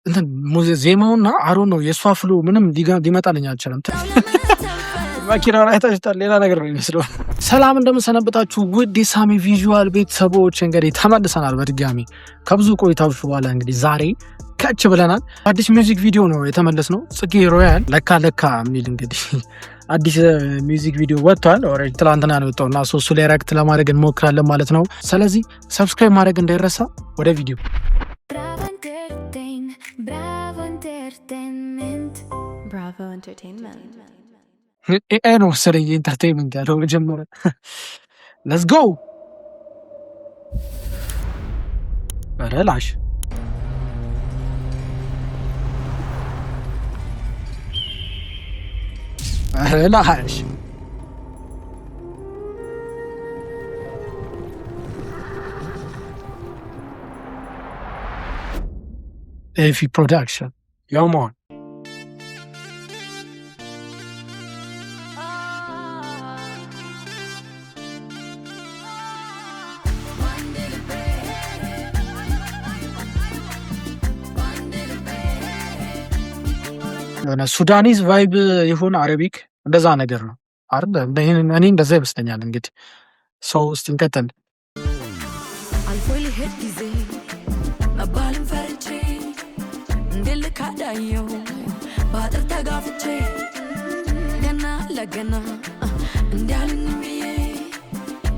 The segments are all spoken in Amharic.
እንትን ዜማውና አሮ ነው የእሷ ፍሎ ምንም ሊመጣልኝ አልቻለም። መኪናውን አይታችሁታል። ሌላ ነገር ነው የሚመስለው። ሰላም እንደምንሰነበታችሁ ውድ የሳሚ ቪዥዋል ቤተሰቦች፣ እንግዲህ ተመልሰናል በድጋሚ ከብዙ ቆይታዎች በኋላ እንግዲህ ዛሬ ከች ብለናል። አዲስ ሚውዚክ ቪዲዮ ነው የተመለስነው። ጽጌ ሮያል ለካ ለካ የሚል እንግዲህ አዲስ ሚውዚክ ቪዲዮ ወጥቷል። ኦሬዲ ትላንትና ነው የወጣው እና እሱ ላይ ሪአክት ለማድረግ እንሞክራለን ማለት ነው። ስለዚህ ሰብስክራይብ ማድረግ እንዳይረሳ። ወደ ቪዲዮ Bravo Entertainment ነው መሰለኝ ኢንተርቴይንመንት ያለው መጀመሪያ። ሌትስ ጎ በረላሽ በረላሽ ኤፊ ፕሮዳክሽን ያውማን የሆነ ሱዳኒዝ ቫይብ ይሁን አረቢክ እንደዛ ነገር ነው አይደል? እኔ እንደዛ ይመስለኛል። እንግዲህ ሰው ውስጥ እንቀጥል። አልፎ ሊሄድ ጊዜ መባልን ፈርቼ እንድልካዳየው በአጥር ተጋፍቼ ገና ለገና እንዲያልኝ ብዬ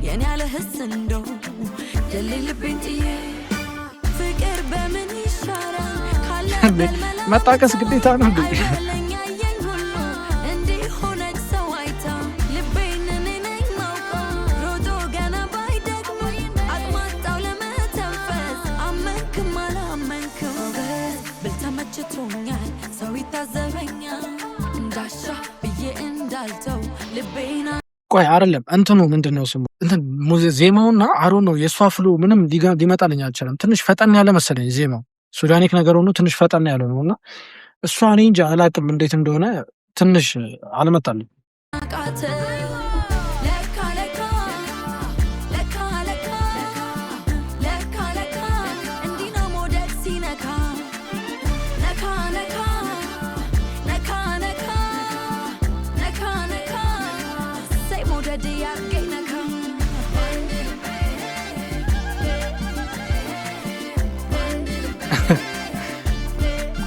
የኔ ያለ ህስ እንደው የሌለ ልቤን ጥዬ ፍቅር በምን ይሻራል ካለ መጣቀስ ግዴታ ነው። ቆይ አይደለም እንትኑ ምንድነው ስሙ? እንትን ዜማውና አሮ ነው የእሷ ፍሎ ምንም ሊመጣልኝ አልቻለም። ትንሽ ፈጠን ያለ መሰለኝ ዜማው ሱዳኒክ ነገር ሆኖ ትንሽ ፈጠን ያለ ነው እና እሷ እኔ እንጃ አላቅም እንዴት እንደሆነ ትንሽ አልመጣልኝ።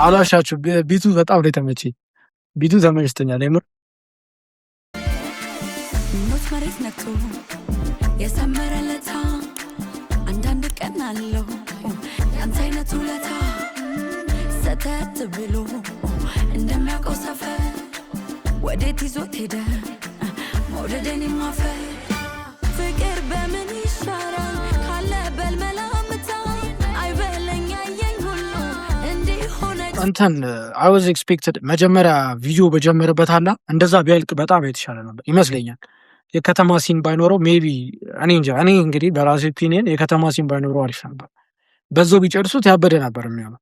አላሻችሁ ቢቱ በጣም ነው የተመቸኝ። ቢቱ ተመችቶኛል የምር። ሞት መሬት ነክቶ የሰመረለታ አንዳንድ ቀን አለው ያንተ አይነት ውለታ ሰተት ብሎ እንደሚያውቀው ሰፈር ወዴት ይዞት ሄደ መውደደን የማፈር ፍቅር በምን ይሻራል ካለ በልመላምታ አይበለኝ አየኝ ሁሉ እንዲሆነ እንትን አይ ዋዝ ኤክስፔክትድ መጀመሪያ ቪዲዮ በጀመረበት አላ እንደዛ ቢያልቅ በጣም የተሻለ ነበር ይመስለኛል። የከተማ ሲን ባይኖረው ሜቢ እኔ እንጃ። እኔ እንግዲህ በራሴ ኦፒኒየን የከተማ ሲን ባይኖረው አሪፍ ነበር። በዛው ቢጨርሱት ያበደ ነበር የሚሆነው።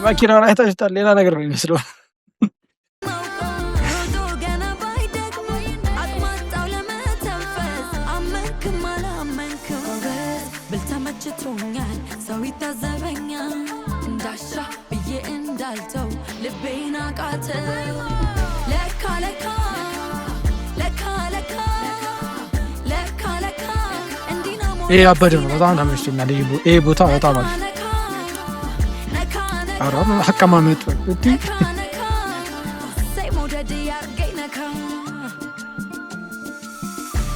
መኪናውን አይታችሁታል። ሌላ ነገር ነው የሚመስለው። ሰው ይታዘበኛል እንዳሻ ብዬ እንዳልተው ልቤን አቃተው ለካ ለካ ለካ ለካ ለካ ለካ እንዲናሞ ይሄ ያበደ ነው። በጣም ተመችቶኛል። ይሄ ቦታ በጣም አሪፍ አራም አቀማመጡ እቲ መውደድ ያርገኝ ነካ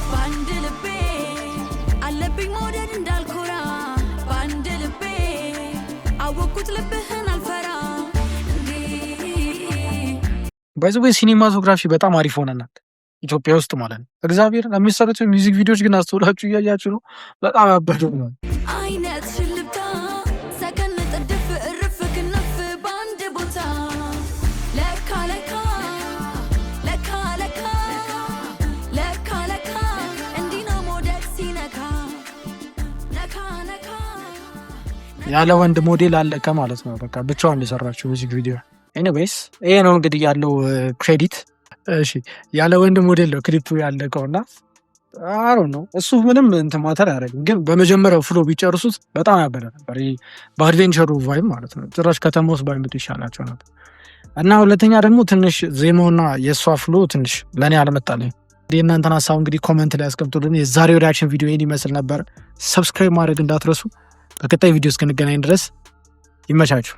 በአንድ ልቤ አለብኝ መውደድ እንዳልኮራ በአንድ ልቤ አወቅኩት ልብህን አልፈራ። ባይዘዌ ሲኒማቶግራፊ በጣም አሪፍ ሆነናል ኢትዮጵያ ውስጥ ማለት ነው። እግዚአብሔር የሚሰሩት ሚውዚክ ቪዲዮዎች ግን አስተውላችሁ እያያችሁ ነው። በጣም ያበዱ ነው። አይነት ሽልብታ ሰከን ጥድፍ እርፍ ክንፍ በአንድ ቦታ ለካ ለካ ለካ ለካ ለካ ለካ እንዲና ሞዴል ሲነካ ነካ ነካ ያለ ወንድ ሞዴል አለቀ ማለት ነው። በቃ ብቻዋን የሰራችው ሚውዚክ ቪዲዮ። ኤኒዌይስ ይሄ ነው እንግዲህ ያለው ክሬዲት። እሺ ያለ ወንድ ሞዴል ነው ክሊፑ ያለቀውና አሮ ነው እሱ ምንም እንትን ማተር አያደርግም። ግን በመጀመሪያው ፍሎ ቢጨርሱት በጣም ያበደ ነበር። በአድቬንቸሩ ቫይብ ማለት ነው። ጭራሽ ከተማ ውስጥ ባይመጡ ይሻላቸው ነበር። እና ሁለተኛ ደግሞ ትንሽ ዜማውና የእሷ ፍሎ ትንሽ ለእኔ አልመጣልኝ። የእናንተን ሀሳብ እንግዲህ ኮመንት ላይ ያስቀምጡልን። የዛሬው ሪያክሽን ቪዲዮ ይህን ይመስል ነበር። ሰብስክራይብ ማድረግ እንዳትረሱ። በቀጣይ ቪዲዮ እስክንገናኝ ድረስ ይመቻችሁ።